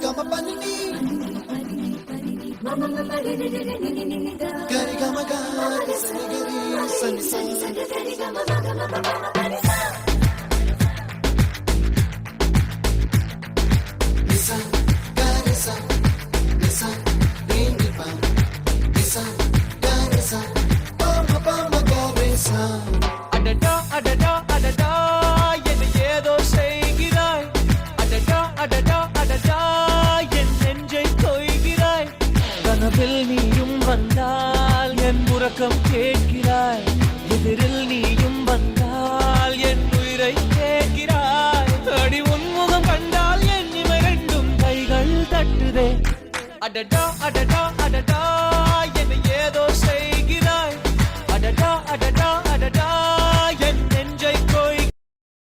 Gama panini, gari gama gari, sani gari, sani sa. Nisa, gari sa, nisa, rini pa, nisa, gari sa, pama gari sa. அடடா அடடா அடடா என்னை ஏதோ செய்கிறாய் அடடா அடடா அடடா என் நெஞ்சை கொய்கிறாய் கனவில் நீயும் வந்தால் என் உறக்கம் கேட்கிறாய் எதிரில் நீயும் வந்தால் என் உயிரை கேட்கிறாய் அடி உன்முகம் கண்டால் என் இமை ரெண்டும் கைகள் தட்டுதே அடடா அடடா அடடா